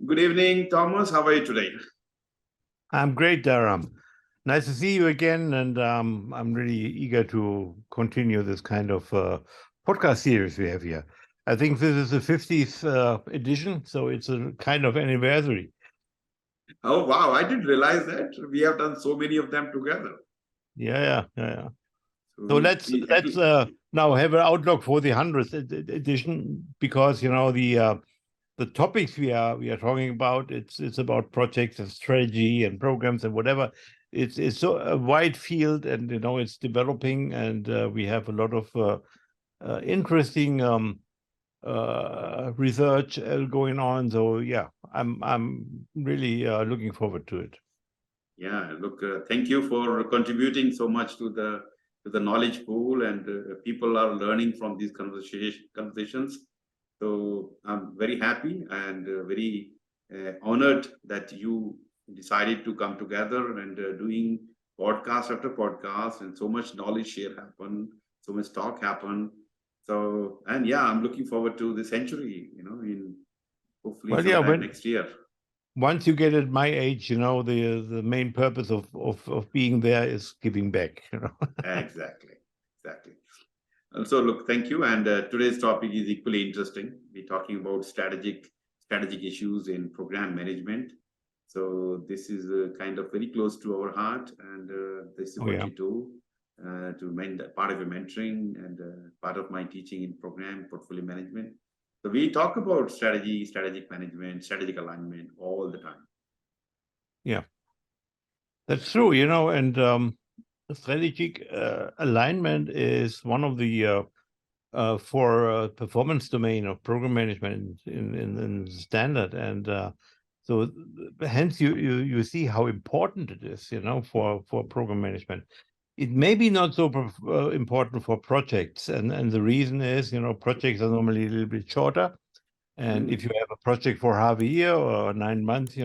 Good evening, Thomas. How are you today? I'm great, Dharam. Nice to see you again, and I'm really eager to continue this kind of podcast series we have here. I think this is the 50th edition, so it's a kind of anniversary. Oh, wow. I didn't realize that. We have done so many of them together. Yeah. So So we, let's we let's actually, uh, now have an outlook for the 100th edition, because the topics we are talking about, it's about projects and strategy and programs and whatever. It's so a wide field, and it's developing, and we have a lot of interesting research going on. So yeah, I'm really looking forward to it. yeah, look, thank you for contributing so much to the knowledge pool, and people are learning from these conversations. So I'm very happy and very honored that you decided to come together and doing podcast after podcast, and so much knowledge share happen, so much talk happen. So, and yeah, I'm looking forward to the century, in hopefully Well, yeah, sometime when next year. once you get at my age, the main purpose of being there is giving back. Exactly, exactly. Also, look, thank you. And today's topic is equally interesting. We're talking about strategic issues in program management. So this is kind of very close to our heart, and this is Oh what yeah. you do part of your mentoring and part of my teaching in program portfolio management. So we talk about strategy, strategic management, strategic alignment all the time. Yeah, that's true, and strategic alignment is one of the for performance domain of program management in the standard, and so hence you see how important it is, for program management. It may be not so important for projects, and the reason is, projects are normally a little bit shorter, and if Mm. you have a project for half a year or 9 months,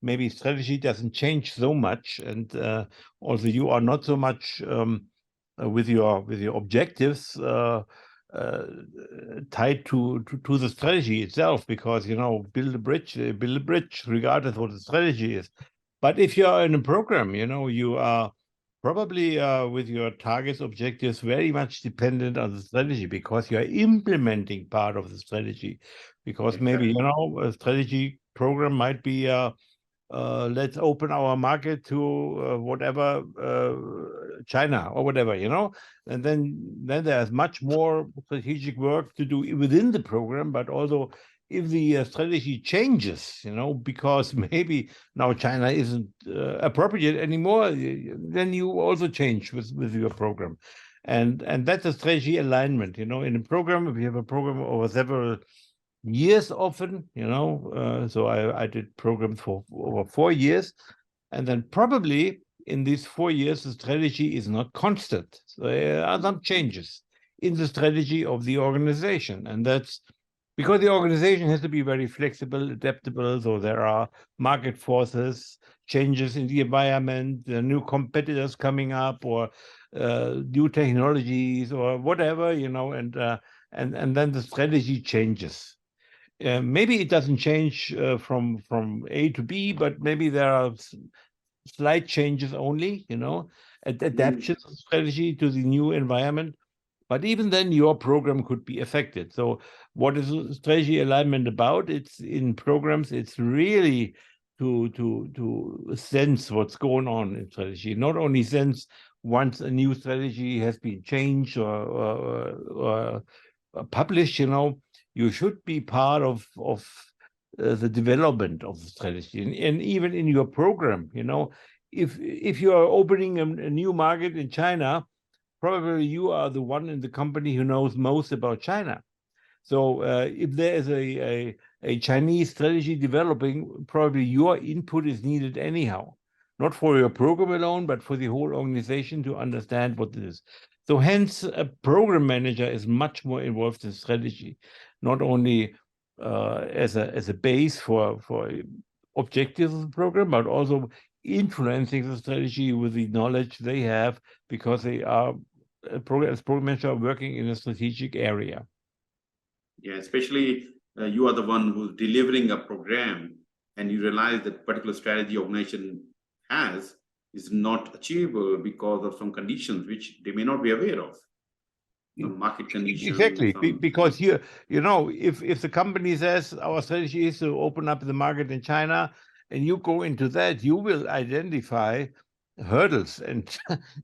maybe strategy doesn't change so much, and also you are not so much with your objectives uh, tied to the strategy itself, because build a bridge regardless what the strategy is. But if you are in a program, you are probably with your targets objectives very much dependent on the strategy, because you are implementing part of the strategy, because maybe Exactly. a strategy program might be let's open our market to whatever, China or whatever, and then there's much more strategic work to do within the program. But also, if the strategy changes, because maybe now China isn't appropriate anymore, then you also change with your program, and that's a strategy alignment. In a program, if you have a program over several years often, so I did programs for over 4 years, and then probably in these 4 years the strategy is not constant, so there are some changes in the strategy of the organization, and that's because the organization has to be very flexible, adaptable. So there are market forces, changes in the environment, new competitors coming up, or new technologies or whatever, and then the strategy changes. Maybe it doesn't change from A to B, but maybe there are slight changes only, Mm. adaptation strategy to the new environment. But even then, your program could be affected. So, what is strategy alignment about? It's in programs. It's really to sense what's going on in strategy. Not only sense once a new strategy has been changed or published. You should be part of the development of the strategy, and even in your program. If you are opening a new market in China, probably you are the one in the company who knows most about China. So if there is a Chinese strategy developing, probably your input is needed anyhow, not for your program alone, but for the whole organization to understand what it is. So hence, a program manager is much more involved in strategy, not only as a base for objectives of the program, but also influencing the strategy with the knowledge they have, because they are as program manager working in a strategic area. Yeah, especially you are the one who's delivering a program, and you realize that particular strategy organization has is not achievable because of some conditions which they may not be aware of. Some market conditions. Exactly, because you know, if the company says our strategy is to open up the market in China, and you go into that, you will identify hurdles and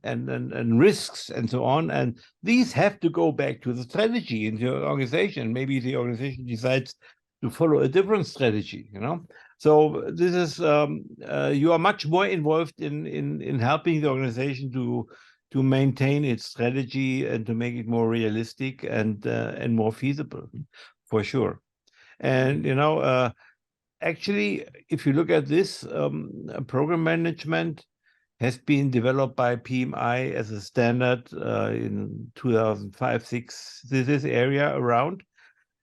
and risks and so on, and these have to go back to the strategy in your organization. Maybe the organization decides to follow a different strategy, you know. So this is you are much more involved in helping the organization to maintain its strategy and to make it more realistic and more feasible, for sure. And you know, actually, if you look at this, program management has been developed by PMI as a standard in 2005-06, this area around.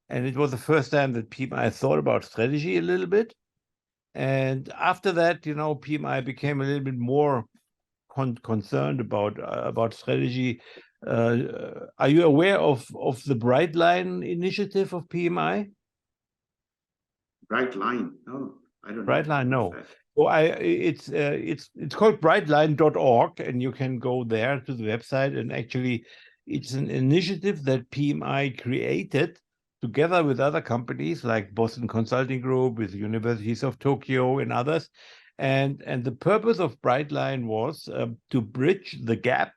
And it was the first time that PMI thought about strategy a little bit. And after that, you know, PMI became a little bit more concerned about strategy. Are you aware of the Bright Line initiative of PMI? Bright Line? No, I don't know. Bright Line, no. So it's called brightline.org, and you can go there to the website. And actually, it's an initiative that PMI created together with other companies like Boston Consulting Group, with universities of Tokyo and others. And the purpose of Brightline was to bridge the gap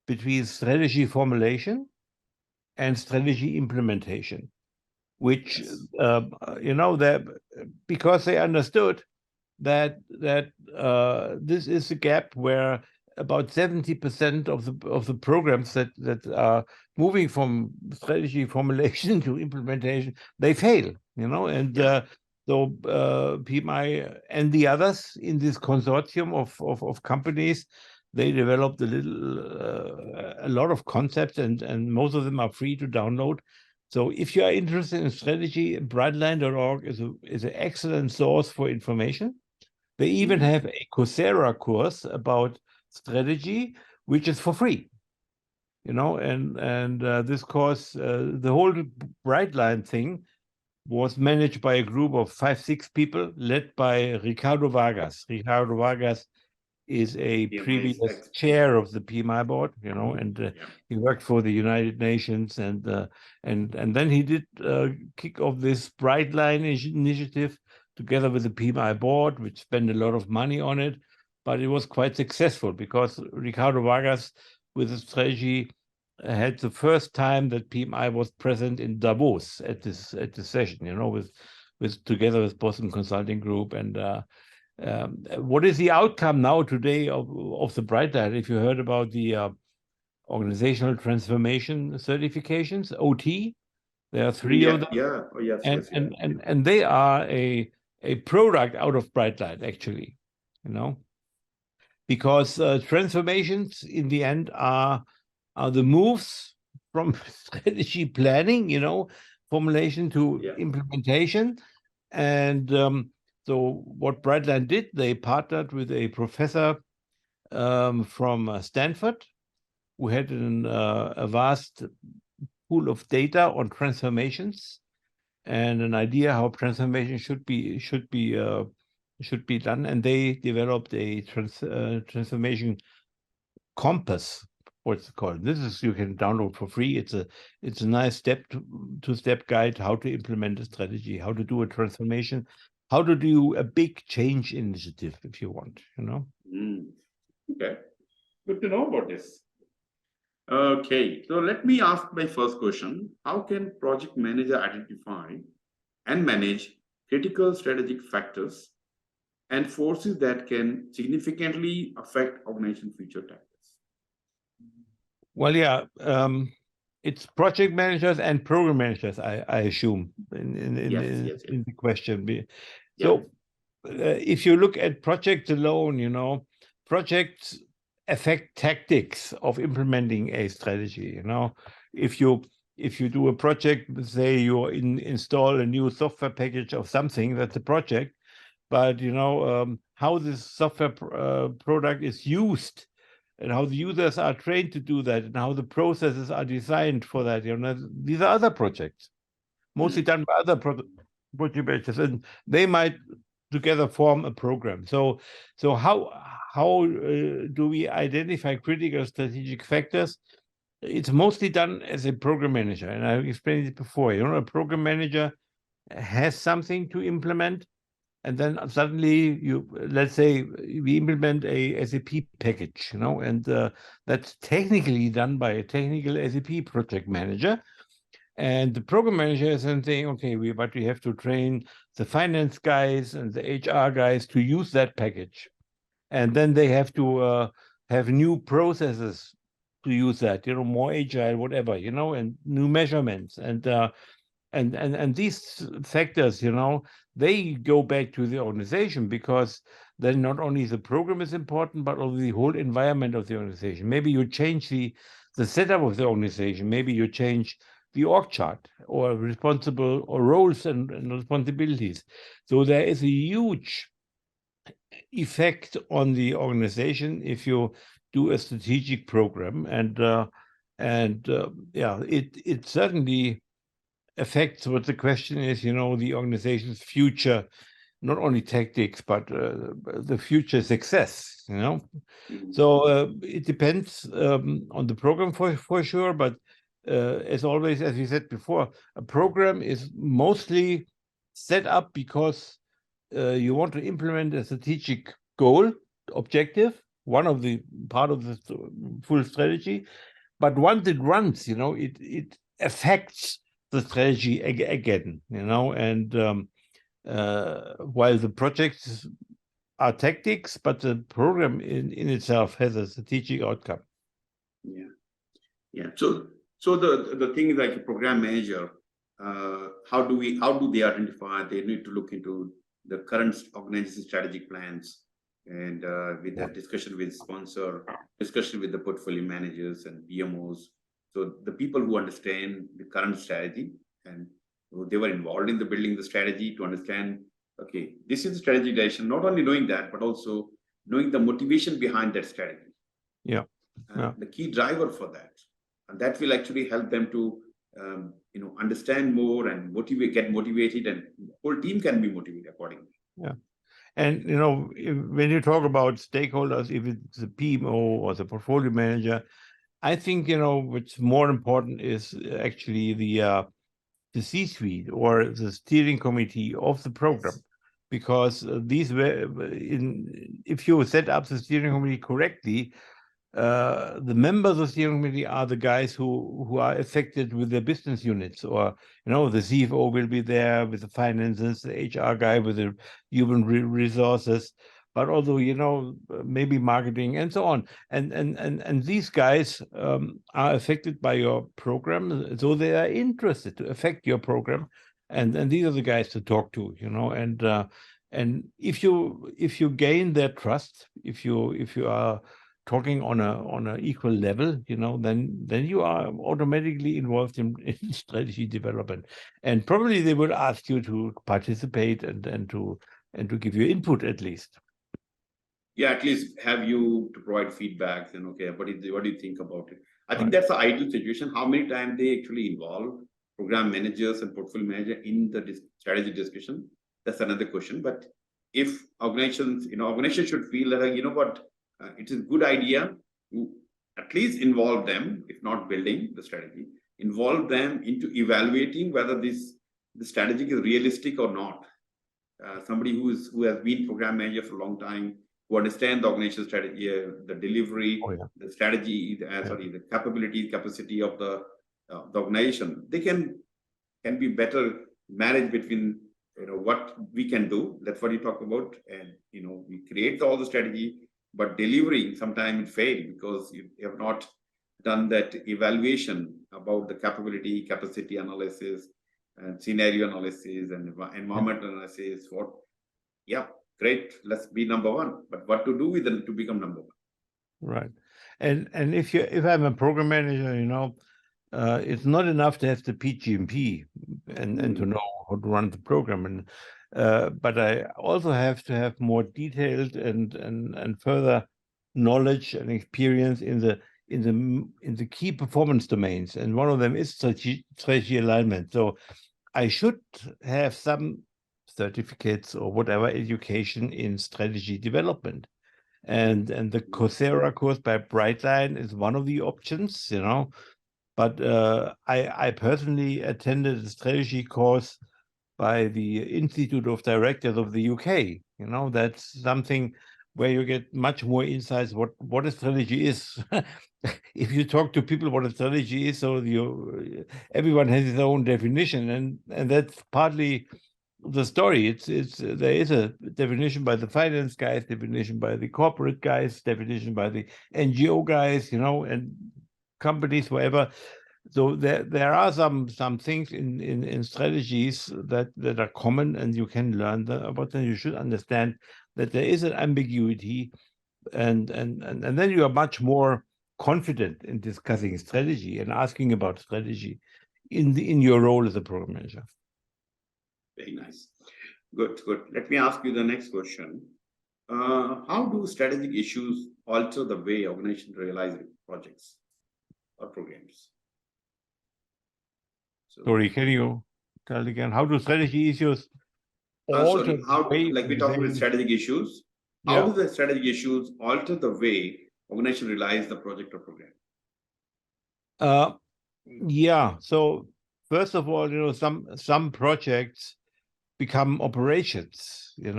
between strategy formulation and strategy implementation, which you know, that because they understood that this is a gap where about 70% of the programs that are moving from strategy formulation to implementation, they fail, you know. And so PMI and the others in this consortium of companies, they developed a lot of concepts, and most of them are free to download. So if you are interested in strategy, brightline.org is an excellent source for information. They even have a Coursera course about strategy, which is for free. You know, and this course, the whole Brightline thing was managed by a group of 5-6 people led by Ricardo Vargas. Ricardo Vargas is a previous chair of the PMI board, you know, and he worked for the United Nations, and then he did kick off this Brightline initiative together with the PMI board, which spent a lot of money on it, but it was quite successful because Ricardo Vargas, with the strategy, had the first time that PMI was present in Davos at this session, you know, with together with Boston Consulting Group. And what is the outcome now today of the Brightline? If you heard about the organizational transformation certifications, OT, there are 3 of them. Oh, yes, and they are a product out of Brightline, actually, you know, because transformations in the end are the moves from strategy planning, you know, formulation to implementation. And so what Brightline did, they partnered with a professor from Stanford, who had a vast pool of data on transformations and an idea how transformation should be done. And they developed a transformation compass. What's it called? This is, you can download for free. It's a nice step-to-step guide how to implement a strategy, how to do a transformation, how to do a big change initiative, if you want, you know. Okay, good to know about this. Okay, so let me ask my first question. How can project manager identify and manage critical strategic factors and forces that can significantly affect organization future tactics? Well, yeah, it's project managers and program managers, I assume, in the question. So if you look at projects alone, you know, projects affect tactics of implementing a strategy. You know, if you do a project, say you install a new software package of something, that's a project. But you know, how this software product is used, and how the users are trained to do that, and how the processes are designed for that, you know, these are other projects. mostly done by other project managers, and they might together form a program. So how do we identify critical strategic factors? It's mostly done as a program manager, and I explained it before. A program manager has something to implement, and then suddenly let's say we implement a SAP package, and that's technically done by a technical SAP project manager. And the program manager is then saying, okay, but we have to train the finance guys and the HR guys to use that package. And then they have to have new processes to use that, more agile, whatever, and new measurements. And these factors, they go back to the organization, because then not only the program is important, but also the whole environment of the organization. Maybe you change the setup of the organization. Maybe you change the org chart or responsible or roles and responsibilities. So there is a huge effect on the organization if you do a strategic program, and it certainly affects what the question is, the organization's future, not only tactics, but the future success, So it depends on the program for sure, but as always, as we said before, a program is mostly set up because you want to implement a strategic goal, objective, one of the part of the full strategy. But once it runs, it affects the strategy again, and while the projects are tactics, but the program in itself has a strategic outcome. Yeah. So the thing is, like a program manager, how do they identify? They need to look into the current organization strategic plans, and with that discussion with sponsor, discussion with the portfolio managers and BMOs. So the people who understand the current strategy, and they were involved in the building the strategy, to understand, okay, this is the strategy direction. Not only knowing that, but also knowing the motivation behind that strategy. The key driver for that, and that will actually help them to understand more and get motivated, and the whole team can be motivated accordingly. And when you talk about stakeholders, if it's the PMO or the portfolio manager, I think what's more important is actually the C-suite or the steering committee of the program, because if you set up the steering committee correctly, the members of the steering committee are the guys who are affected with their business units, or the CFO will be there with the finances, the HR guy with the human resources, but also maybe marketing and so on, and these guys are affected by your program, so they are interested to affect your program, and these are the guys to talk to, and if you gain their trust, if you are talking on a equal level, then you are automatically involved in strategy development, and probably they will ask you to participate and to give you input at least. Yeah, at least have you to provide feedback, and okay, what do you think about it? I think that's the ideal situation. How many times they actually involve program managers and portfolio manager in the strategy discussion, that's another question. But if organizations should feel that it is a good idea to at least involve them, if not building the strategy, involve them into evaluating whether the strategy is realistic or not. Somebody who has been program manager for a long time, who understand the organizational strategy, the delivery, the strategy, the capacity of the organization, they can be better managed between what we can do. That's what you talk about, and we create all the strategy, but delivering sometimes it fails because you have not done that evaluation about the capacity analysis, and scenario analysis, and environmental analysis. Great, let's be number one, but what to do with them to become number one? Right. And if I'm a program manager, it's not enough to have the PgMP and to know how to run the program, and but I also have to have more detailed and further knowledge and experience in the key performance domains, and one of them is strategy alignment. So I should have some certificates or whatever education in strategy development. And the Coursera course by Brightline is one of the options, But I personally attended a strategy course by the Institute of Directors of the UK. That's something where you get much more insights what a strategy is. If you talk to people what a strategy is, so everyone has his own definition, and that's partly the story. It's there is a definition by the finance guys, definition by the corporate guys, definition by the NGO guys, and companies, whatever. So there are some things in strategies that are common, and you can learn about them. You should understand that there is an ambiguity, and then you are much more confident in discussing strategy and asking about strategy in your role as a program manager. Very nice. Good. Let me ask you the next question. How do strategic issues alter the way organizations realize projects or programs? Sorry, can you tell again? How do strategy issues alter how, the way? like we talked about strategic issues, how do the strategic issues alter the way organization realize the project or program? So first of all, some projects become operations, and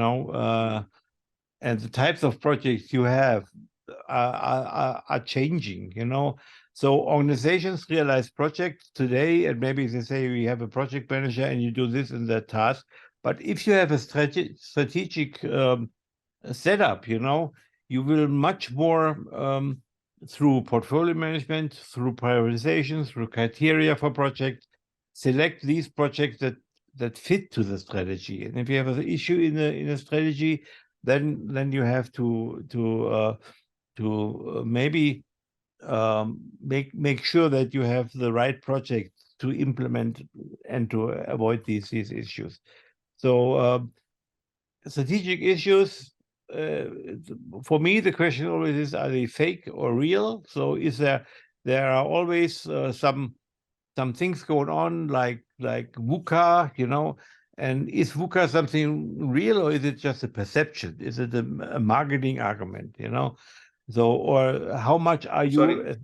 the types of projects you have are changing, So organizations realize projects today, and maybe they say we have a project manager and you do this and that task. But if you have a strategic setup, you will much more through portfolio management, through prioritization, through criteria for projects, select these projects that fit to the strategy. And if you have an issue in a strategy, then you have to maybe make sure that you have the right project to implement and to avoid these issues. So strategic issues, for me, the question always is: are they fake or real? So there are always some things going on like VUCA, and is VUCA something real, or is it just a perception? Is it a marketing argument, So, or how much are you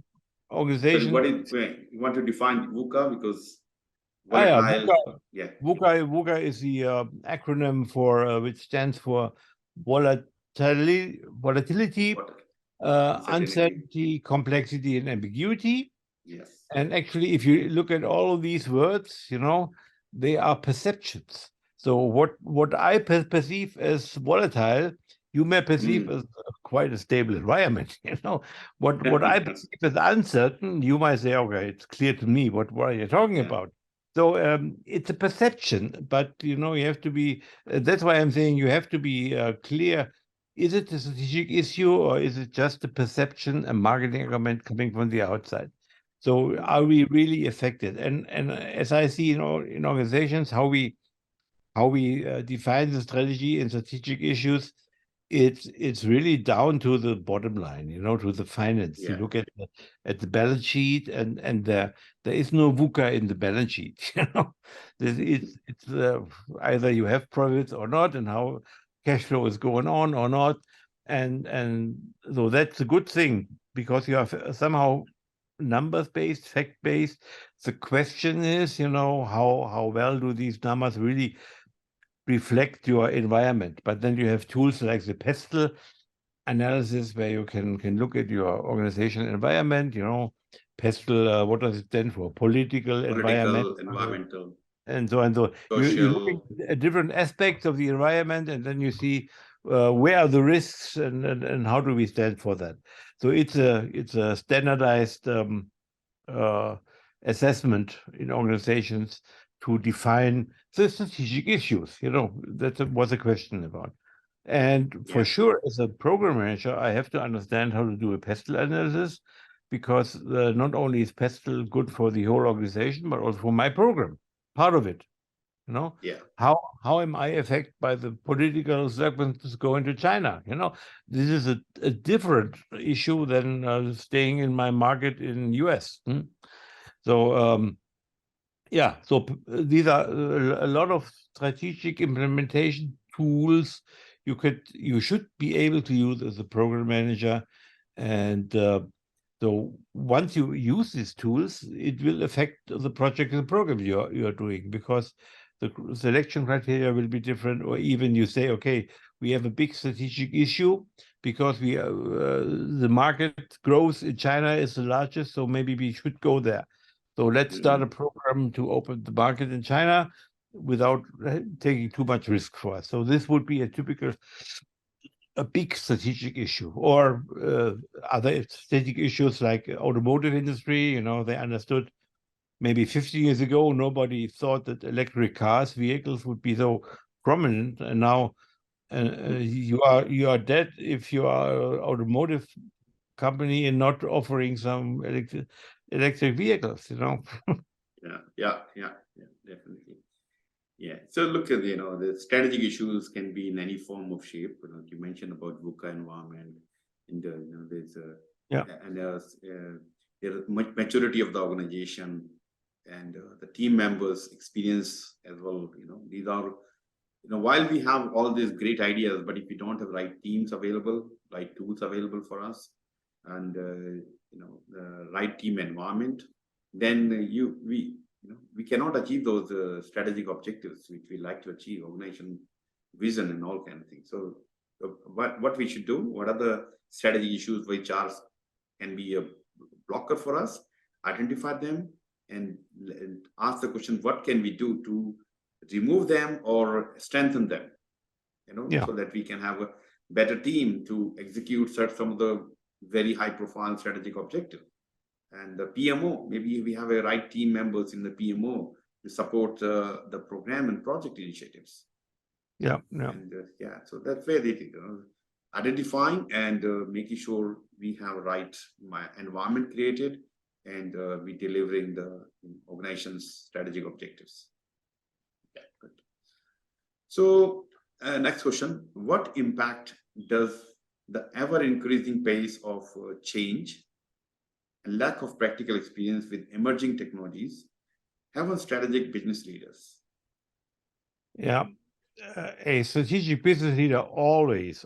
organization? You want to define VUCA because volatile. VUCA is the acronym for which stands for volatility, uncertainty, complexity, and ambiguity. Yes. And actually, if you look at all of these words, they are perceptions. So what I perceive as volatile, you may perceive as quite a stable environment. What I perceive as uncertain, you might say, okay, it's clear to me. What are you talking about? So it's a perception, but you have to be. That's why I'm saying you have to be clear. Is it a strategic issue, or is it just a perception, a marketing argument coming from the outside? So are we really affected? And as I see, in organizations, how we define the strategy and strategic issues, it's really down to the bottom line, to the finance. You look at the balance sheet, and there is no VUCA in the balance sheet. It's either you have profits or not, and how cash flow is going on or not, and so that's a good thing, because you have somehow numbers-based, fact-based. The question is, how well do these numbers really reflect your environment? But then you have tools like the PESTLE analysis, where you can look at your organizational environment. PESTLE, what does it stand for? Political, environmental, and so on. So you look at different aspects of the environment, and then you see where are the risks, and how do we stand for that. So it's a standardized assessment in organizations to define the strategic issues. That was a question about. And for sure, as a program manager, I have to understand how to do a PESTLE analysis, because not only is PESTLE good for the whole organization, but also for my program, part of it. How am I affected by the political circumstances going to China? This is a different issue than staying in my market in US. So Yeah, so these are a lot of strategic implementation tools you should be able to use as a program manager. And so once you use these tools, it will affect the project and the program you're doing, because the selection criteria will be different. Or even you say, okay, we have a big strategic issue because the market growth in China is the largest, so maybe we should go there. So let's start a program to open the market in China without taking too much risk for us. So this would be a big strategic issue. Or other strategic issues like automotive industry. They understood maybe 50 years ago, nobody thought that electric cars, vehicles would be so prominent. And now you are dead if you are an automotive company and not offering some electric vehicles. Yeah, definitely. Yeah. So look at, the strategic issues can be in any form of shape. You mentioned about VUCA environment, and there's and there's maturity of the organization, and the team members' experience as well. These are, while we have all these great ideas, but if we don't have right teams available, right tools available for us, and the right team environment, then we cannot achieve those strategic objectives which we like to achieve, organization vision and all kind of things. So what we should do, what are the strategy issues which can be a blocker for us, identify them, and ask the question, what can we do to remove them or strengthen them, so that we can have a better team to execute some of the very high profile strategic objectives. And the PMO, maybe we have a right team members in the PMO to support the program and project initiatives. And so that's where they identifying and making sure we have right environment created, and we delivering the organization's strategic objectives. Yeah, good. So next question: what impact does the ever increasing pace of change and lack of practical experience with emerging technologies have on strategic business leaders? Yeah, a strategic business leader always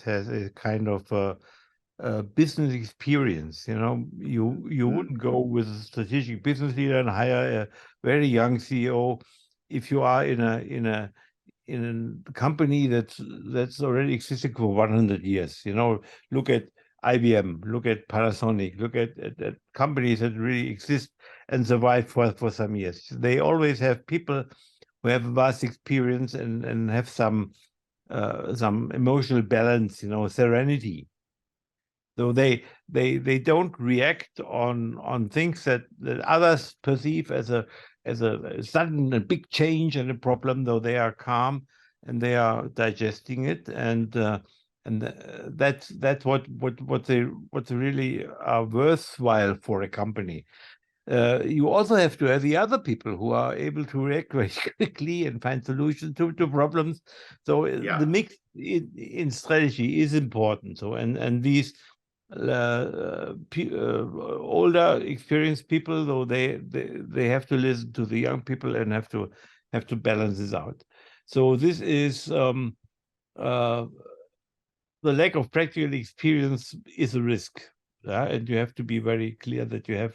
has a kind of business experience. You wouldn't go with a strategic business leader and hire a very young CEO if you are in a company that's already existing for 100 years. Look at IBM, look at Panasonic, look at companies that really exist and survive for some years. They always have people who have vast experience and have some emotional balance, serenity. So they don't react on things that others perceive as a sudden and big change and a problem, though they are calm and they are digesting it, and that's what they really are worthwhile for a company. You also have to have the other people who are able to react very quickly and find solutions to problems. So the mix in strategy is important. So and these older, experienced people, though they have to listen to the young people and have to balance this out. So this is the lack of practical experience is a risk, and you have to be very clear that you have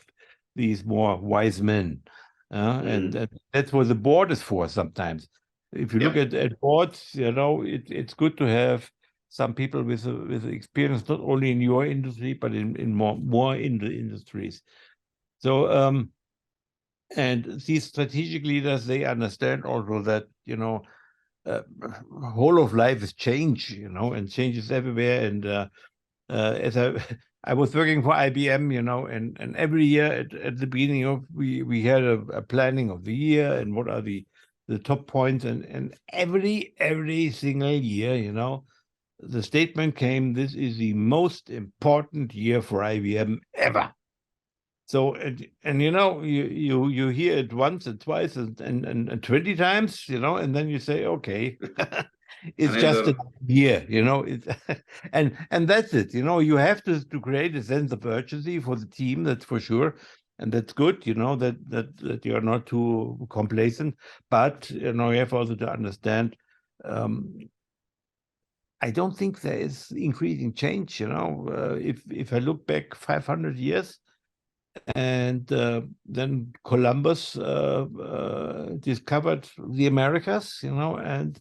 these more wise men, and that's what the board is for. Sometimes, if you look at boards, it's good to have some people with experience not only in your industry but in more in the industries. So and these strategic leaders, they understand also that whole of life is change, and change is everywhere. And as I was working for IBM, and every year at the beginning of we had a planning of the year and what are the top points, and every single year, the statement came, this is the most important year for IBM ever. So and you hear it once and twice and 20 times, and then you say, okay, it's just a year, and that's it. You have to create a sense of urgency for the team, that's for sure. and that's good, that you are not too complacent. But you have also to understand, I don't think there is increasing change. If I look back 500 years, and then Columbus discovered the Americas, and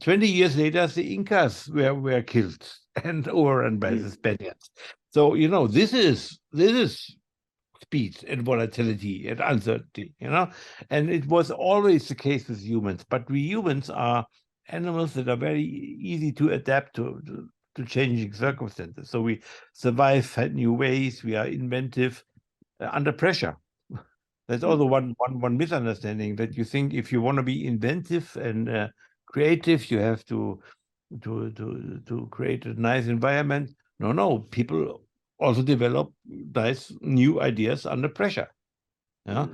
20 years later, the Incas were killed and overrun by the Spaniards. So, this is speed and volatility and uncertainty, and it was always the case with humans. But we humans are animals that are very easy to adapt to changing circumstances. So we survive, find new ways, we are inventive under pressure. There's also one misunderstanding, that you think if you want to be inventive and creative, you have to create a nice environment. No, people also develop nice new ideas under pressure. Yeah,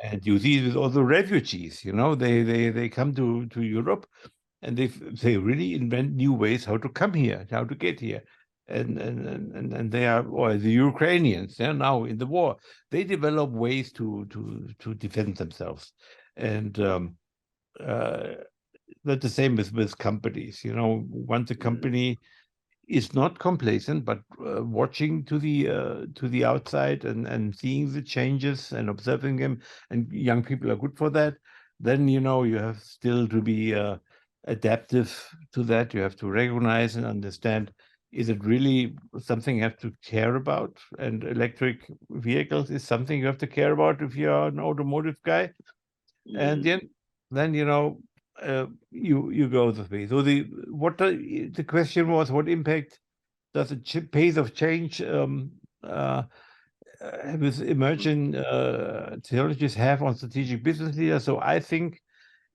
and you see with all the refugees. They come to Europe, and they really invent new ways how to come here, how to get here. And they are, or the Ukrainians, they're now in the war. They develop ways to defend themselves. And that's the same with companies. Once a company is not complacent, but watching to the outside and seeing the changes and observing them, and young people are good for that, then you have still to be adaptive to that. You have to recognize and understand, is it really something you have to care about? And electric vehicles is something you have to care about if you're an automotive guy. And then you go this way. So the question was, what impact does the pace of change with emerging technologies have on strategic business leaders? So I think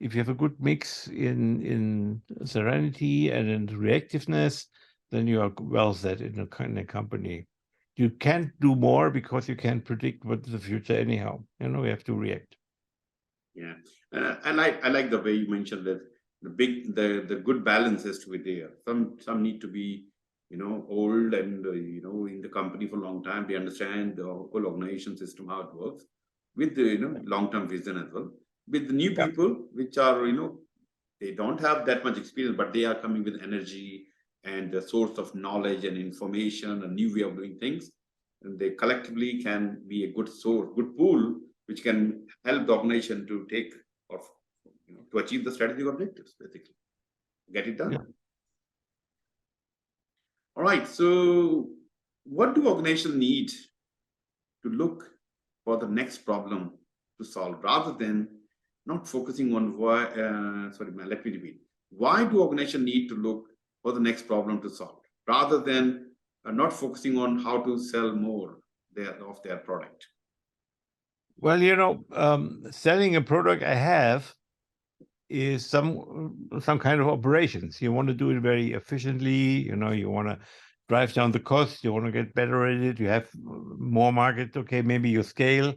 if you have a good mix in serenity and in reactiveness, then you are well set in a company. You can't do more because you can't predict what's the future anyhow. You have to react. Yeah, I like the way you mentioned that the good balance has to be there. Some need to be old and in the company for a long time. They understand the whole organization system, how it works, with the long-term vision as well. With the new people, which are they don't have that much experience, but they are coming with energy and the source of knowledge and information, a new way of doing things, and they collectively can be a good source, good pool, which can help the organization to take or to achieve the strategic objectives, basically get it done. Yeah. All right, so what do organizations need to look for the next problem to solve, rather than not focusing on why? Let me repeat. Why do organizations need to look for the next problem to solve, rather than not focusing on how to sell more of their product? Well, selling a product I have is some kind of operations. You want to do it very efficiently. You want to drive down the cost. You want to get better at it. You have more market. Okay, maybe you scale,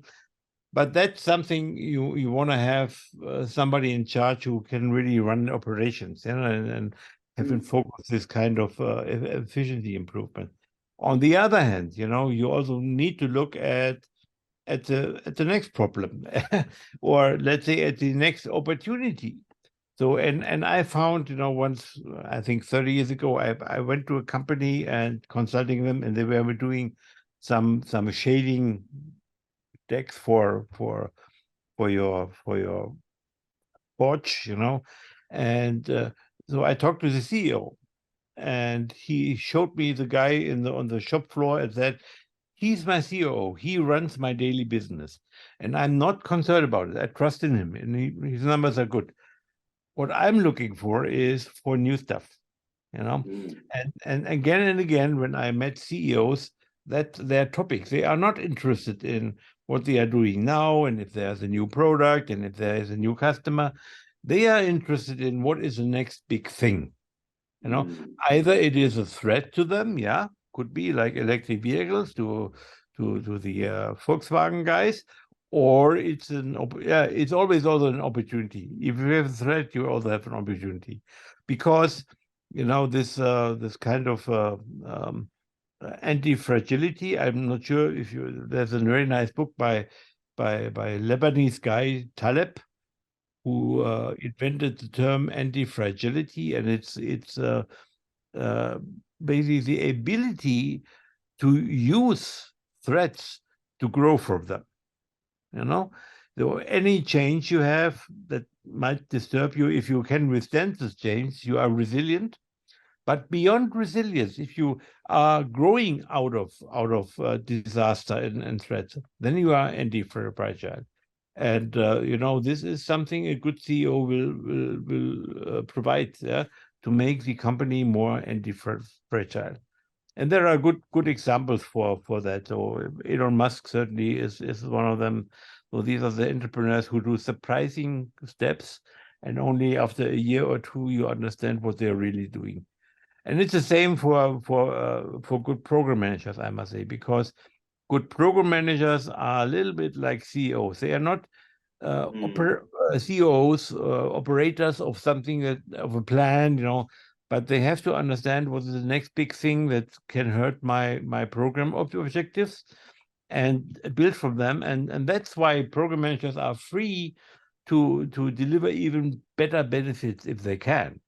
but that's something you want to have somebody in charge who can really run operations, and have in focus this kind of efficiency improvement. On the other hand, you also need to look at the next problem, or let's say at the next opportunity. So and I found, once, I think 30 years ago, I went to a company and consulting them, and they were doing some shading decks for your porch, and so I talked to the CEO, and he showed me the guy on the shop floor and said, he's my COO. He runs my daily business, and I'm not concerned about it. I trust in him, and his numbers are good. What I'm looking for is for new stuff, and again and again, when I met CEOs, that their topics, they are not interested in what they are doing now, and if there's a new product, and if there is a new customer. They are interested in what is the next big thing. Either it is a threat to them, could be like electric vehicles to the Volkswagen guys, or it's it's always also an opportunity. If you have a threat, you also have an opportunity, because this kind of anti-fragility. I'm not sure if there's a very nice book by Lebanese guy Taleb, who invented the term anti-fragility, and it's basically the ability to use threats to grow from them. So any change you have that might disturb you, if you can withstand this change, you are resilient. But beyond resilience, if you are growing out of disaster and threats, then you are anti-fragile. And this is something a good CEO will provide to make the company more anti-fragile. And there are good examples for that. So Elon Musk certainly is one of them. So these are the entrepreneurs who do surprising steps, and only after a year or two you understand what they're really doing. And it's the same for good program managers, I must say, because good program managers are a little bit like CEOs. They are not CEOs, operators of something of a plan, but they have to understand what is the next big thing that can hurt my program objectives and build from them. And that's why program managers are free to deliver even better benefits if they can.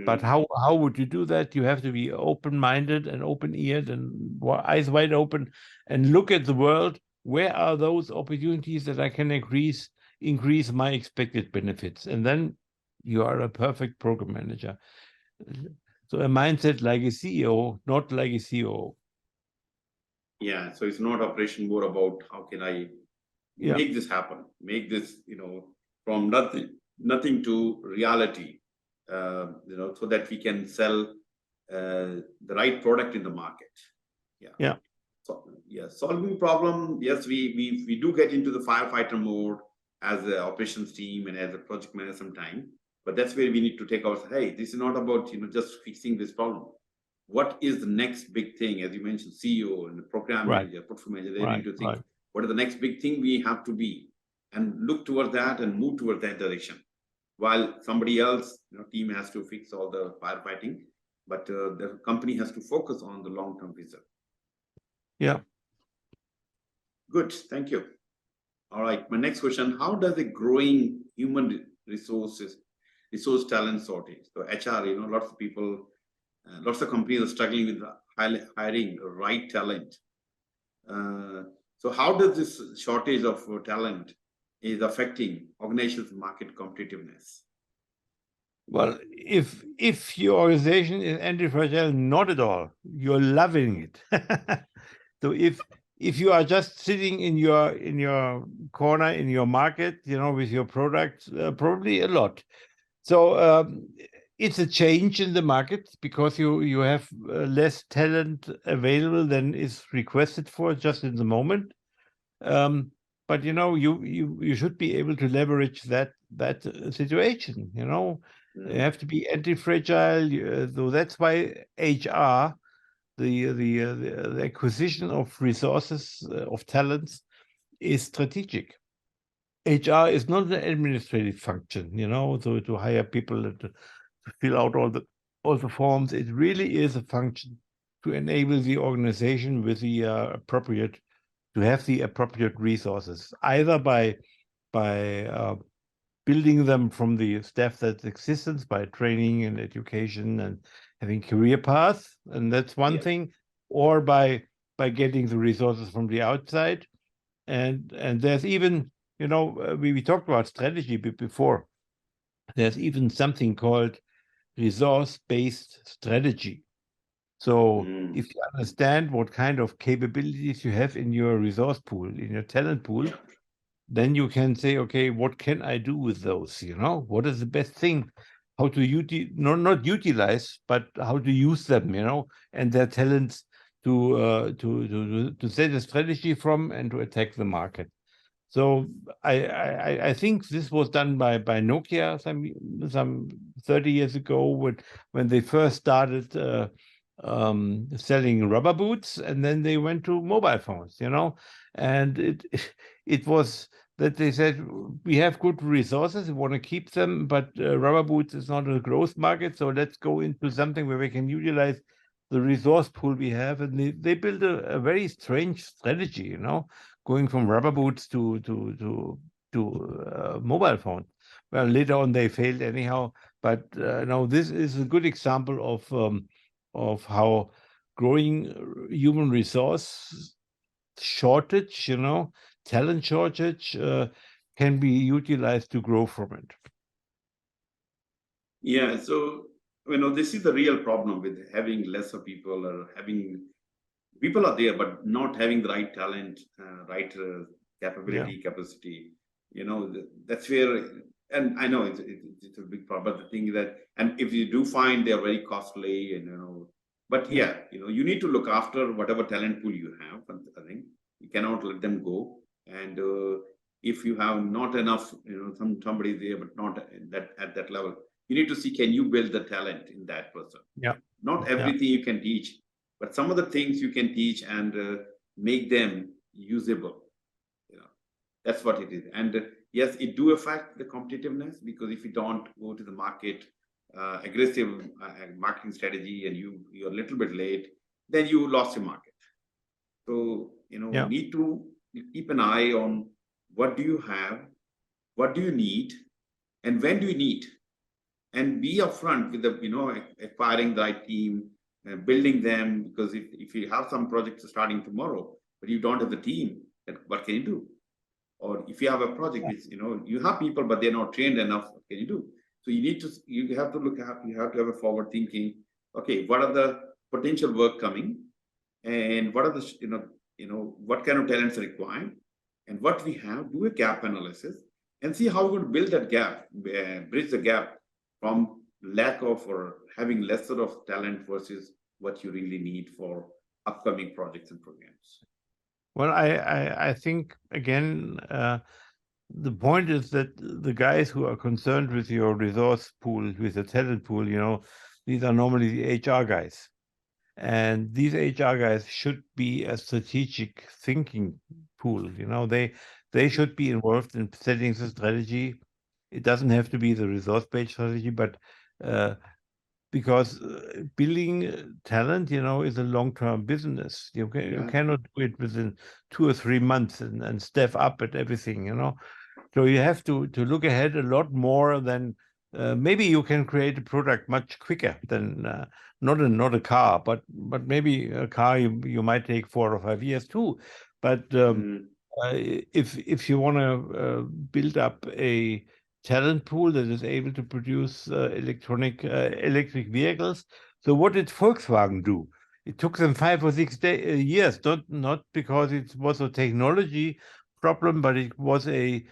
But how would you do that? You have to be open-minded and open-eared and eyes wide open and look at the world. Where are those opportunities that I can increase my expected benefits? And then you are a perfect program manager. So a mindset like a CEO, not like a COO. Yeah, so it's not operation, more about how can I make this happen, make this, from nothing to reality. So that we can sell the right product in the market. Yeah. So, solving problem. Yes, we do get into the firefighter mode as the operations team and as a project manager sometime. But that's where we need to take our, hey, this is not about just fixing this problem. What is the next big thing? As you mentioned, CEO and the program manager, portfolio manager, they need to think, what is the next big thing we have to be, and look towards that and move towards that direction. While somebody else, team has to fix all the firefighting, but the company has to focus on the long-term vision. Yeah. Good, thank you. All right, my next question: how does a growing human resource talent shortage? So HR, lots of people, lots of companies are struggling with hiring the right talent. So how does this shortage of talent is affecting organization's market competitiveness? Well, if your organization is anti-fragile, not at all. You're loving it. So if you are just sitting in your corner in your market, with your product, probably a lot. So it's a change in the market because you have less talent available than is requested for just in the moment. But you should be able to leverage that situation. You have to be anti-fragile. So that's why HR, the acquisition of resources, of talents, is strategic. HR is not an administrative function, so to hire people and to fill out all the forms. It really is a function to enable the organization with the to have the appropriate resources, either by building them from the staff that exists, by training and education and having career paths, and that's one thing, or by getting the resources from the outside. And there's even, we talked about strategy before. There's even something called resource-based strategy. So if you understand what kind of capabilities you have in your resource pool, in your talent pool, then you can say, okay, what can I do with those? What is the best thing? How to not utilize, but how to use them, and their talents to set a strategy from and to attack the market. So I think this was done by Nokia some 30 years ago when they first started selling rubber boots, and then they went to mobile phones, and it was that they said, we have good resources, we want to keep them, but rubber boots is not a growth market, so let's go into something where we can utilize the resource pool we have, and they built a very strange strategy, going from rubber boots to mobile phone. Well, later on they failed anyhow, but now this is a good example of how growing human resource shortage, talent shortage, can be utilized to grow from it. Yeah, so this is the real problem with having lesser people, or having people are there but not having the right talent, right capability, capacity. That's where, and I know it's a big problem. But the thing is that, and if you do find they are very costly, and but yeah, you need to look after whatever talent pool you have. I think you cannot let them go. And if you have not enough, somebody there but not at that level, you need to see, can you build the talent in that person? Yeah. Not everything you can teach, but some of the things you can teach and make them usable. That's what it is. And yes, it do affect the competitiveness, because if you don't go to the market, aggressive marketing strategy, and you're a little bit late, then you lost your market. So need to keep an eye on what do you have, what do you need, and when do you need, and be upfront with the acquiring the right team, building them. Because if you have some projects starting tomorrow but you don't have the team, then what can you do? Or if you have a project which you have people but they're not trained enough, what can you do? So you have to look at, you have to have a forward thinking. Okay, what are the potential work coming, and what are the what kind of talents are required, and what we have, do a gap analysis and see how we would build that gap, bridge the gap from lack of, or having lesser of talent versus what you really need for upcoming projects and programs. Well, I think, again, the point is that the guys who are concerned with your resource pool, with the talent pool, these are normally the HR guys. And these HR guys should be a strategic thinking pool. They should be involved in setting the strategy. It doesn't have to be the resource-based strategy, but because building talent, is a long-term business. You cannot do it within 2 or 3 months and step up at everything. So you have to look ahead a lot more than maybe you can create a product much quicker than not a car, but maybe a car you might take 4 or 5 years too. But if you want to build up a talent pool that is able to produce electric vehicles. So what did Volkswagen do? It took them 5 or 6 years, not because it was a technology problem, but it was a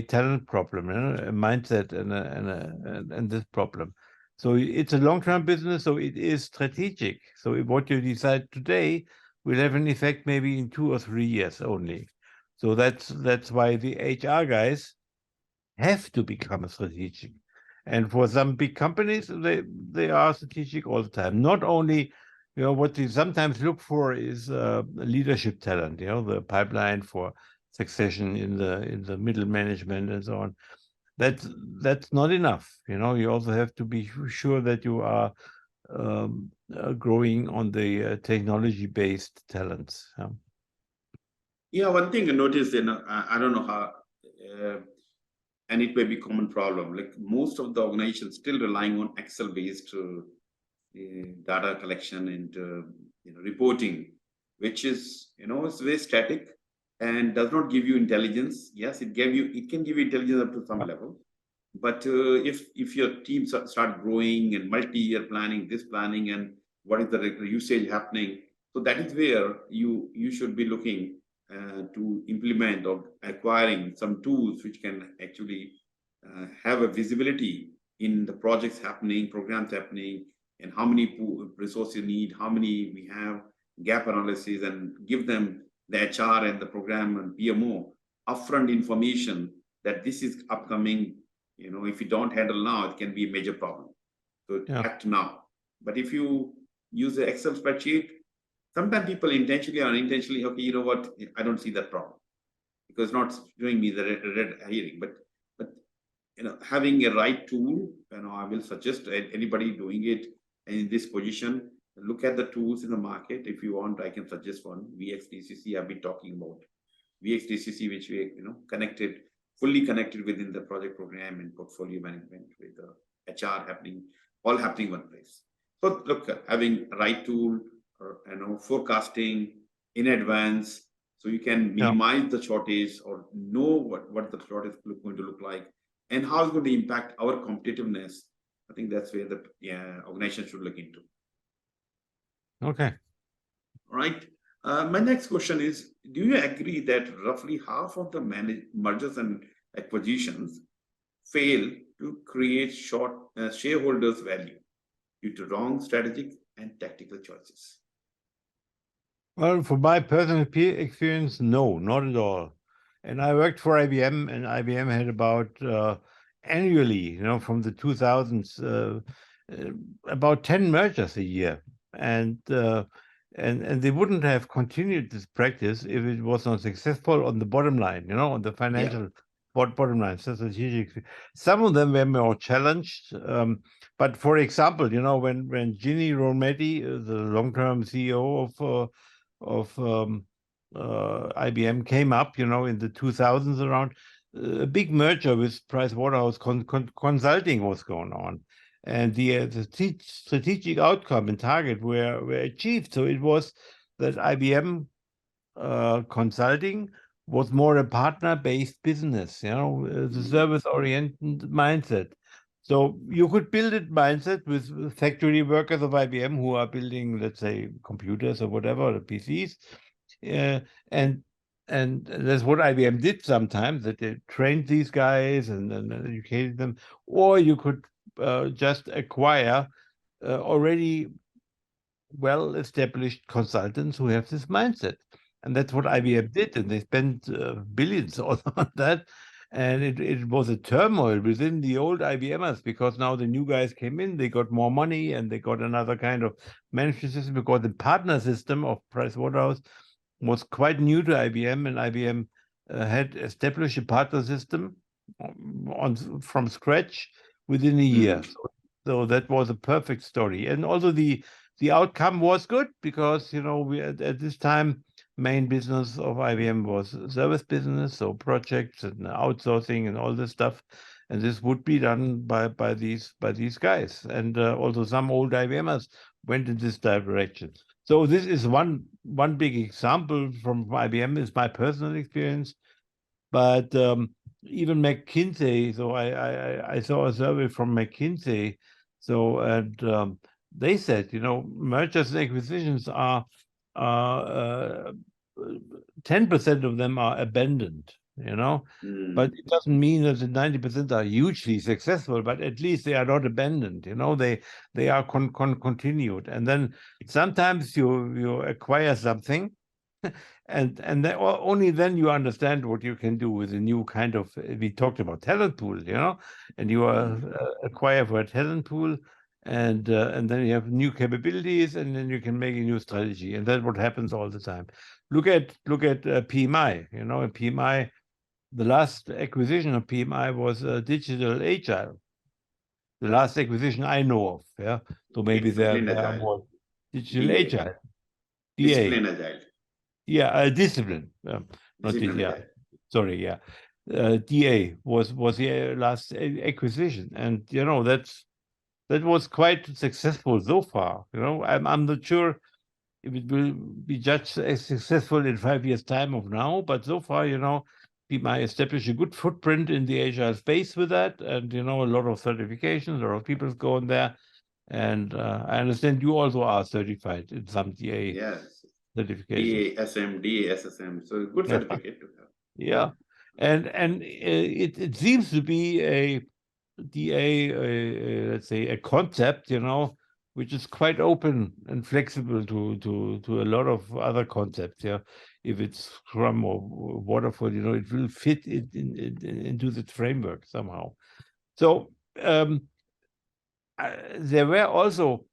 talent problem, a mindset and this problem. So it's a long-term business, so it is strategic. So what you decide today will have an effect maybe in 2 or 3 years only. So that's why the HR guys have to become strategic. And for some big companies, they are strategic all the time. Not only, what they sometimes look for is leadership talent, the pipeline for succession in the middle management and so on. That's not enough. You also have to be sure that you are growing on the technology-based talents. Yeah, one thing I noticed, I don't know how, and it may be a common problem. Like most of the organizations still relying on Excel-based data collection and reporting, which is it's very static and does not give you intelligence. Yes, it can give you intelligence up to some level, but if your teams start growing and multi-year planning, this planning, and what is the usage happening, so that is where you should be looking to implement or acquiring some tools which can actually have a visibility in the projects happening, programs happening, and how many resources you need, how many we have, gap analysis, and give them the HR and the program and PMO upfront information that this is upcoming. If you don't handle now, it can be a major problem. So act now. But if you use the Excel spreadsheet, sometimes people intentionally or unintentionally, okay, you know what, I don't see that problem because it's not showing me the red herring. But having a right tool, I will suggest anybody doing it in this position, look at the tools in the market. If you want, I can suggest one. VXDCC, I've been talking about. VXDCC, which we, connected, fully connected within the project program and portfolio management with the HR happening, all happening in one place. So look, having right tool, or, forecasting in advance, so you can minimize the shortage or know what the shortage is going to look like and how it's going to impact our competitiveness. I think that's where the organization should look into. Okay. All right. My next question is, do you agree that roughly half of the mergers and acquisitions fail to create shareholders value due to wrong strategic and tactical choices? Well, from my personal experience, no, not at all. And I worked for IBM, and IBM had about annually, from the 2000s, about 10 mergers a year. And they wouldn't have continued this practice if it was not successful on the bottom line, on the financial bottom line, strategic. Some of them were more challenged. But for example, when Ginny Rometty, the long-term CEO of IBM came up, in the 2000s around, a big merger with Pricewaterhouse Consulting was going on. And the strategic outcome and target were achieved. So it was that IBM Consulting was more a partner-based business, the service-oriented mindset. So you could build a mindset with factory workers of IBM who are building, let's say, computers or whatever, the PCs. And that's what IBM did sometimes, that they trained these guys and educated them. Or you could just acquire already well-established consultants who have this mindset. And that's what IBM did. And they spent billions on that. And it was a turmoil within the old IBMers, because now the new guys came in, they got more money and they got another kind of management system, because the partner system of Pricewaterhouse was quite new to IBM, and IBM had established a partner system from scratch within a year. So that was a perfect story. And also the outcome was good, because, we at this time, main business of IBM was service business, so projects and outsourcing and all this stuff, and this would be done by these guys. And also some old IBMers went in this direction. So this is one big example from IBM, is my personal experience. But even McKinsey, so I saw a survey from McKinsey, so and they said, mergers and acquisitions are 10% of them are abandoned, but it doesn't mean that the 90% are hugely successful, but at least they are not abandoned, they are continued. And then sometimes you acquire something and then, only then you understand what you can do with a new kind of, we talked about talent pool, and you acquire for a talent pool, and then you have new capabilities, and then you can make a new strategy, and that's what happens all the time. Look at PMI. In PMI, the last acquisition of PMI was Digital Agile. The last acquisition I know of. Yeah, so maybe there are more. Digital Agile. Discipline Agile. Yeah, Discipline. Not Discipline yeah. Agile. Sorry, yeah. DA was the last acquisition, and that was quite successful so far. I'm not sure if it will be judged as successful in 5 years' time of now, but so far, PMI established a good footprint in the Agile space with that, and a lot of certifications, a lot of people going there, and I understand you also are certified in some DA certifications. DA, SM, DA, SSM, so good certificate to have. Yeah, and it seems to be a DA, let's say a concept, which is quite open and flexible to a lot of other concepts. Yeah, if it's Scrum or Waterfall, it will fit into the framework somehow. So there were also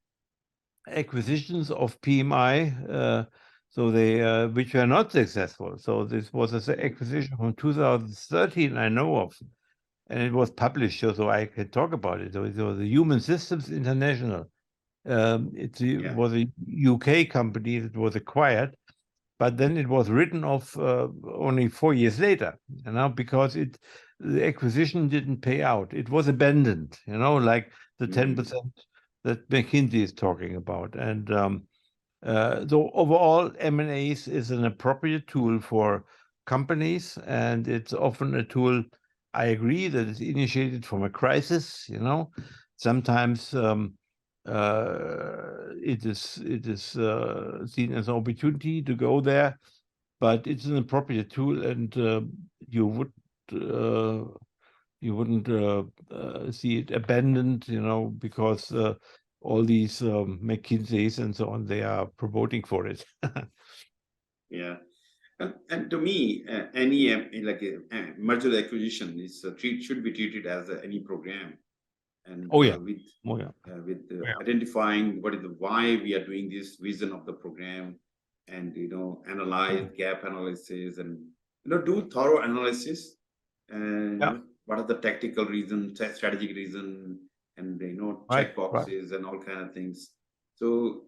acquisitions of PMI, so they which were not successful. So this was an acquisition from 2013 I know of, and it was published, so I can talk about it. So it was the Human Systems International. Yeah. was a UK company that was acquired, but then it was written off only 4 years later, because the acquisition didn't pay out. It was abandoned, like the 10% that McKinsey is talking about. And so overall, M&As is an appropriate tool for companies, and it's often a tool, I agree, that is initiated from a crisis. Sometimes it is seen as an opportunity to go there, but it's an appropriate tool, and you wouldn't see it abandoned, because all these McKinseys and so on, they are promoting for it. Yeah. And to me, any like a merger acquisition is should be treated as any program, and Oh yeah. with Oh yeah. identifying what is the why we are doing this vision of the program, and analyze gap analysis, and do thorough analysis, and what are the tactical reasons, strategic reason, and check boxes and all kind of things. So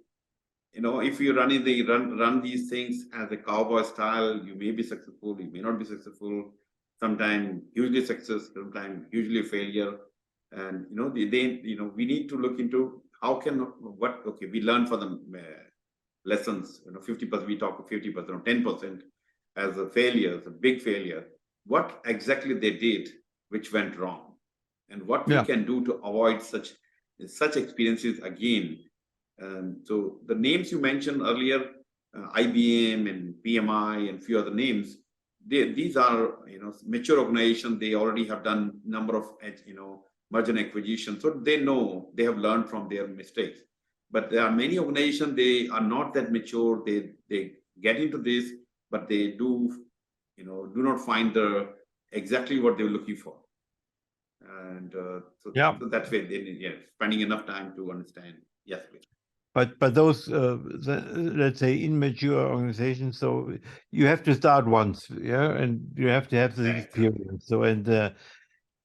if you run these things as a cowboy style, you may be successful, you may not be successful. Sometimes hugely success, sometimes hugely failure. And we need to look into we learn from the lessons. 50%, we talk 50% or 10% as a failure, a big failure. What exactly they did which went wrong, and what we can do to avoid such experiences again. So the names you mentioned earlier, IBM and PMI and few other names, these are mature organizations. They already have done number of merger and acquisition, so they know, they have learned from their mistakes. But there are many organizations, they are not that mature. They get into this, but they do not find exactly what they were looking for. And so that way they spending enough time to understand. Yes, please. But those, let's say, immature organizations, so you have to start once, and you have to have the experience. So, and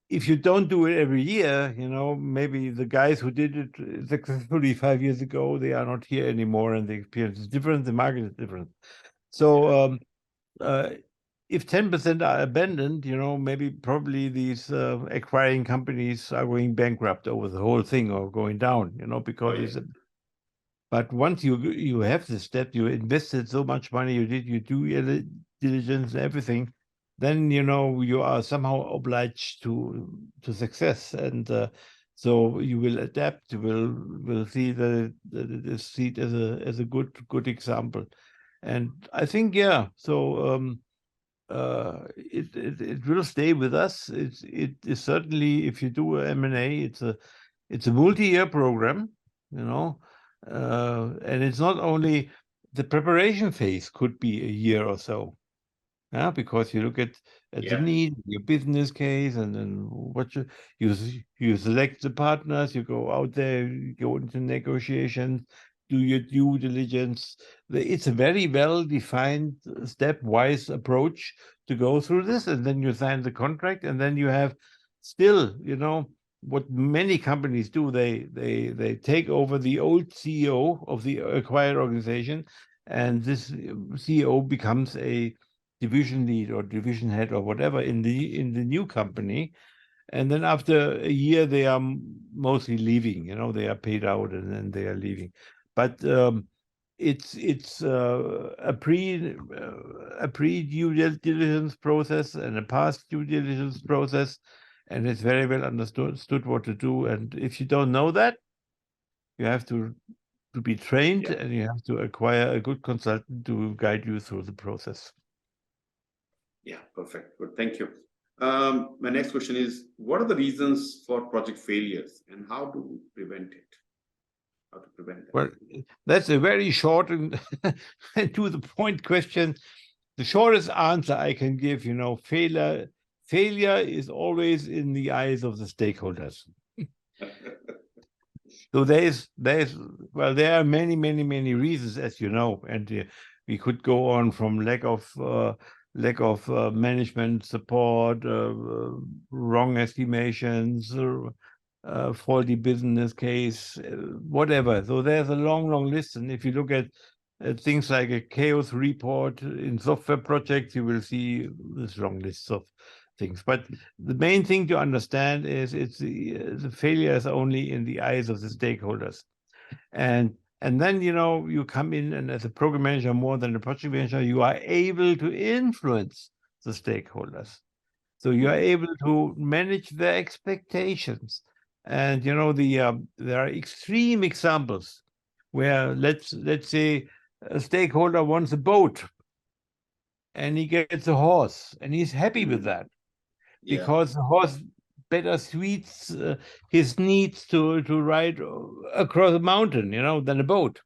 if you don't do it every year, maybe the guys who did it successfully 5 years ago, they are not here anymore, and the experience is different, the market is different. So if 10% are abandoned, maybe probably these acquiring companies are going bankrupt over the whole thing, or going down, because it's a. But once you have this step, you invested so much money, you did your due diligence and everything, then you are somehow obliged to success, and so you will adapt. You will see that it is seen as a good example, and I think so it will stay with us. It is certainly, if you do a M&A, it's a multi-year program, and it's not only the preparation phase could be a year or so, because you look at the need, your business case, and then what you select the partners, you go out there, you go into negotiations, do your due diligence. It's a very well-defined, stepwise approach to go through this, and then you sign the contract, and then you have still, what many companies do, they take over the old CEO of the acquired organization, and this CEO becomes a division lead or division head or whatever in the new company, and then after a year they are mostly leaving. They are paid out and then they are leaving. But it's a pre due diligence process and a past due diligence process, and it's very well understood what to do. And if you don't know that, you have to be trained, and you have to acquire a good consultant to guide you through the process. Yeah, perfect. Good, thank you. My next question is, what are the reasons for project failures, and how to prevent it? How to prevent that? Well, that's a very short and to the point question. The shortest answer I can give, failure is always in the eyes of the stakeholders. So there are many reasons, as you know, and we could go on from lack of management support, wrong estimations, faulty business case, whatever. So there's a long, long list. And if you look at things like a chaos report in software projects, you will see this long list of things. But the main thing to understand is the failure is only in the eyes of the stakeholders. And then, you come in, and as a program manager, more than a project manager, you are able to influence the stakeholders. So you are able to manage their expectations. And, there are extreme examples where let's say a stakeholder wants a boat and he gets a horse and he's happy with that because the horse better suits his needs to ride across a mountain, than a boat.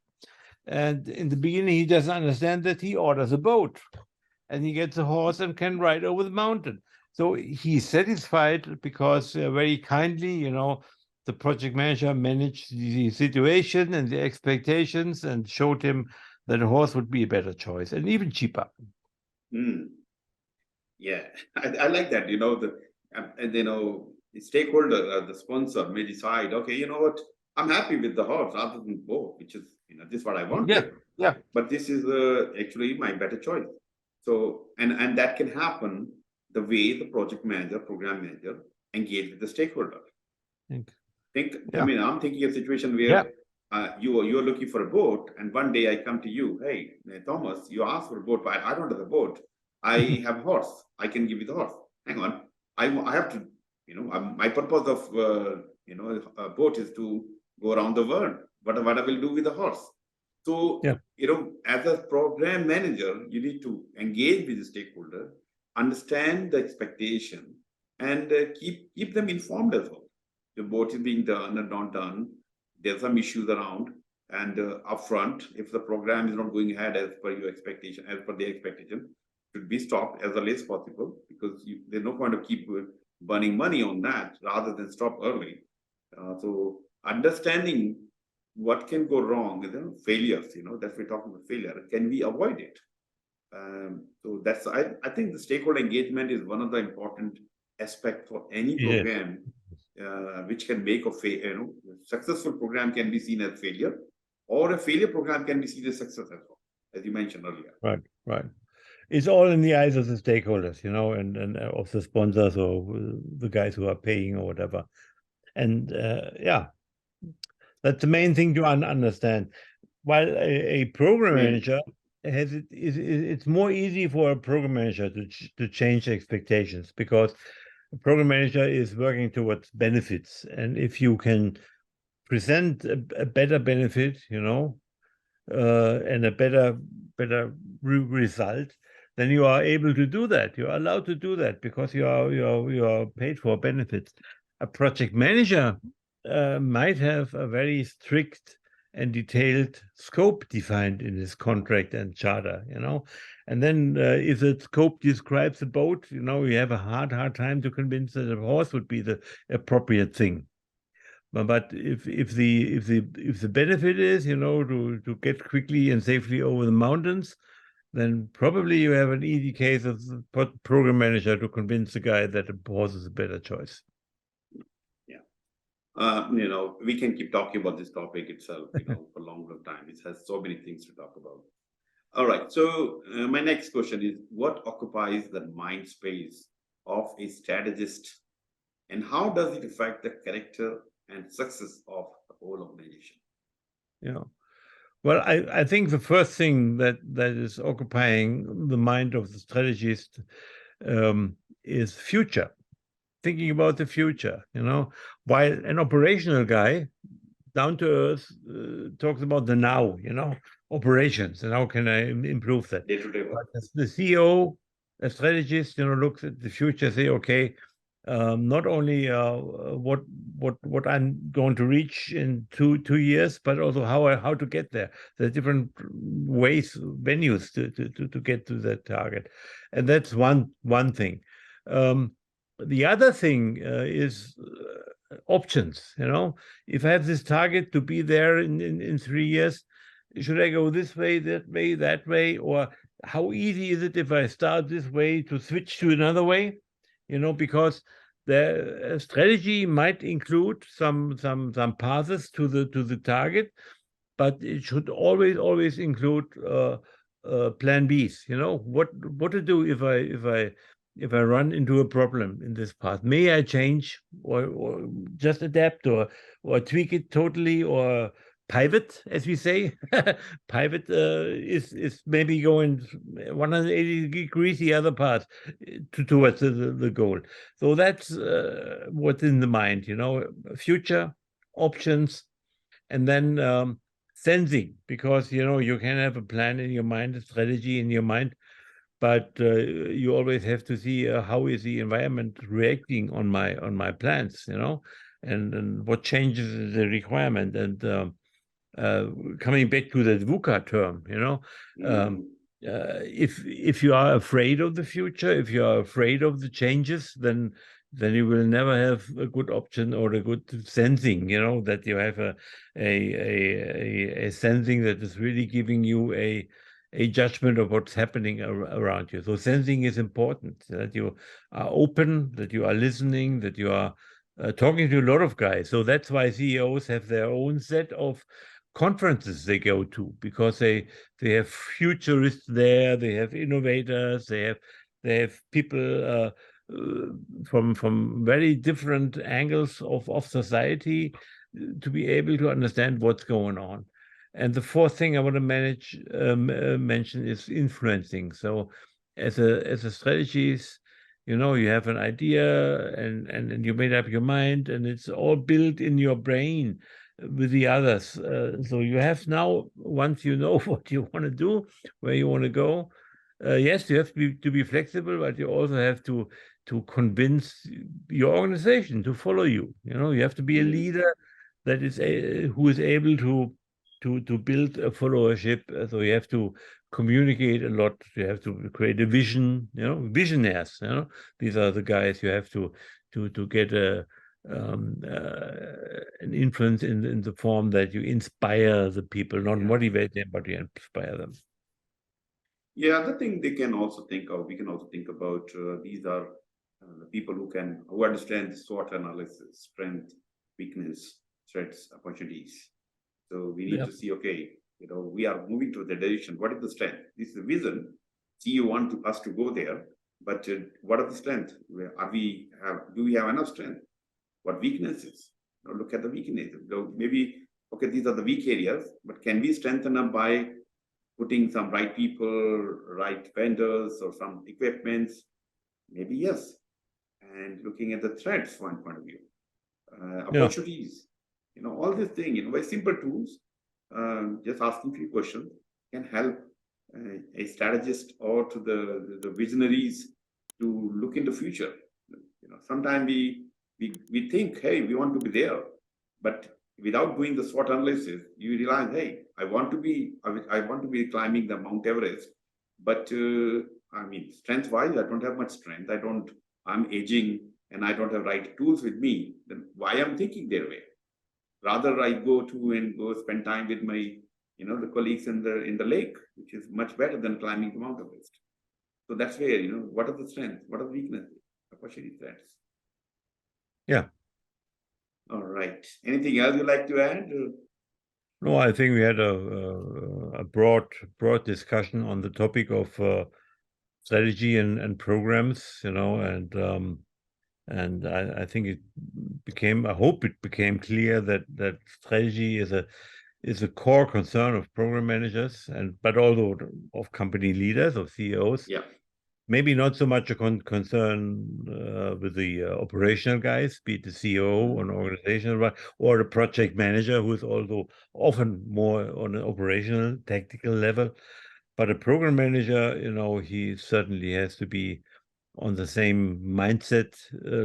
And in the beginning, he doesn't understand that. He orders a boat and he gets a horse and can ride over the mountain. So he's satisfied because very kindly, the project manager managed the situation and the expectations and showed him that a horse would be a better choice and even cheaper. Yeah, I like that. The stakeholder, the sponsor may decide, okay, you know what, I'm happy with the horse rather than boat, which is, this is what I wanted. Yeah. But this is actually my better choice. So, and that can happen the way the project manager, program manager engage with the stakeholder. I mean, I'm thinking of a situation where you're looking for a boat, and one day I come to you, hey, Thomas, you asked for a boat, but I don't have a boat. I have a horse. I can give you the horse. Hang on, I have to, my purpose of a boat is to go around the world. What I will do with the horse. So as a program manager, you need to engage with the stakeholder, understand the expectation, and keep them informed as well. The boat is being done and not done. There's some issues around, and upfront, if the program is not going ahead as per your expectation, as per their expectation, should be stopped as early as possible, because there's no point of keep burning money on that rather than stop early. So understanding what can go wrong, failures, that we're talking about failure, can we avoid it? So that's, I think the stakeholder engagement is one of the important aspects for any program, which can make a successful program can be seen as failure, or a failure program can be seen as success as well, as you mentioned earlier. Right. It's all in the eyes of the stakeholders, and of the sponsors or the guys who are paying or whatever. And that's the main thing to understand. While a program manager it's more easy for a program manager to change expectations, because a program manager is working towards benefits. And if you can present a better benefit, and a better result, then you are able to do that. You are allowed to do that because you are paid for benefits. A project manager might have a very strict and detailed scope defined in his contract and charter, and then if the scope describes a boat, you have a hard time to convince that a horse would be the appropriate thing. But if the benefit is, to get quickly and safely over the mountains, then probably you have an easy case of the program manager to convince the guy that a horse is a better choice. We can keep talking about this topic itself, for a longer time. It has so many things to talk about. All right. So my next question is, what occupies the mind space of a strategist, and how does it affect the character and success of the whole organization? Well, I think the first thing that is occupying the mind of the strategist is future. Thinking about the future, while an operational guy, down to earth, talks about the now, operations, and how can I improve that? Day-to-day work. But the CEO, a strategist, looks at the future, say, okay, not only what I'm going to reach in two years, but also how to get there. There are different ways, venues to get to that target, and that's one thing. The other thing is options. If I have this target to be there in 3 years, should I go this way, that way, or how easy is it if I start this way to switch to another way? Because the strategy might include some paths to the target, but it should always include plan Bs. You know, what to do if I run into a problem in this path? May I change or just adapt or tweak it totally or pivot, as we say? Pivot is maybe going 180 degrees the other path towards the goal. So that's what's in the mind, you know, future options, and then sensing, because you know you can have a plan in your mind, a strategy in your mind, but you always have to see how is the environment reacting on my plans, you know, and what changes the requirement. And coming back to the VUCA term, you know, if you are afraid of the future, if you are afraid of the changes, then you will never have a good option or a good sensing, you know, that you have a sensing that is really giving you a judgment of what's happening around you. So sensing is important, that you are open, that you are listening, that you are talking to a lot of guys. So that's why CEOs have their own set of conferences they go to, because they have futurists there, they have innovators, they have people from very different angles of society to be able to understand what's going on. And the fourth thing I want to mention is influencing. So as a strategist, you know, you have an idea and you made up your mind, and it's all built in your brain with the others. So you have now, once you know what you want to do, where you want to go, yes, you have to be flexible, but you also have to convince your organization to follow you. You know, you have to be a leader that is who is able to build a followership. So you have to communicate a lot. You have to create a vision. You know, visionaries. You know, these are the guys you have to get an influence in the form that you inspire the people, not motivate them, but you inspire them. Yeah, the thing they can also think of, we can also think about these are the people who understand the SWOT analysis, strength, weakness, threats, opportunities. So we need to see, okay, you know, we are moving to the direction. What is the strength? This is the vision. CEO want us to go there, but what are the strengths? Do we have enough strength? What weaknesses? You know, look at the weaknesses. So maybe, okay, these are the weak areas, but can we strengthen them by putting some right people, right vendors, or some equipments? Maybe yes. And looking at the threats, one point of view, opportunities, you know, all these things, you know, very simple tools. Just asking few questions can help a strategist or to the visionaries to look in the future. You know, sometimes we think, hey, we want to be there, but without doing the SWOT analysis, you realize, hey, I want to be climbing the Mount Everest, but I mean, strength-wise, I don't have much strength. I'm aging and I don't have right tools with me. Then why I'm thinking their way? Rather, I go spend time with my, you know, the colleagues in the lake, which is much better than climbing the Mount Everest. So that's where, you know, what are the strengths? What are the weaknesses? Opportunity threats. Yeah. All right. Anything else you'd like to add? No, I think we had a broad discussion on the topic of strategy and programs, you know, and I think I hope it became clear that strategy is a core concern of program managers, but also of company leaders, of CEOs. Yeah. Maybe not so much a concern with the operational guys, be it the CEO or an organizational, or the project manager, who is also often more on an operational, tactical level. But a program manager, you know, he certainly has to be on the same mindset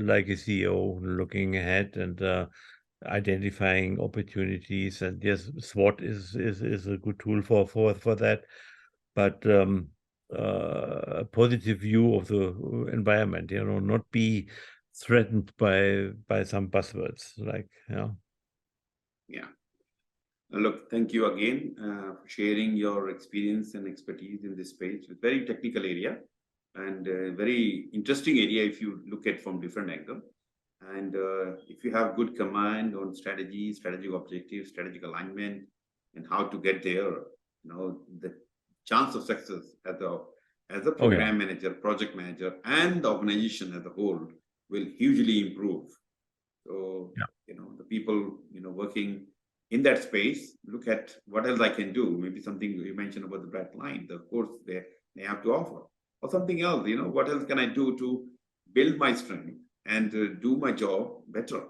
like a CEO, looking ahead and identifying opportunities. And yes, SWOT is a good tool for that. But a positive view of the environment, you know, not be threatened by some buzzwords, like, you know. Yeah. Look, thank you again for sharing your experience and expertise in this space. It's a very technical area and a very interesting area if you look at from different angle. And if you have good command on strategy, strategic objectives, strategic alignment, and how to get there, the chance of success as a program manager, project manager, and the organization as a whole will hugely improve. So, the people, working in that space, look at what else I can do. Maybe something you mentioned about the bright line, the course they have to offer, or something else, what else can I do to build my strength and do my job better,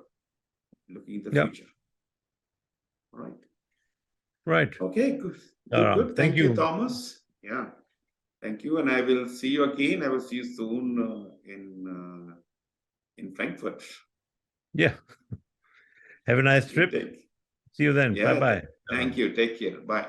looking in the future. All right. Right. Okay, good. Thank you, Thomas. Yeah. Thank you. And I will see you again. I will see you soon in Frankfurt. Yeah. Have a nice trip. See you then. Yeah, Bye-bye. Thank you. Take care. Bye.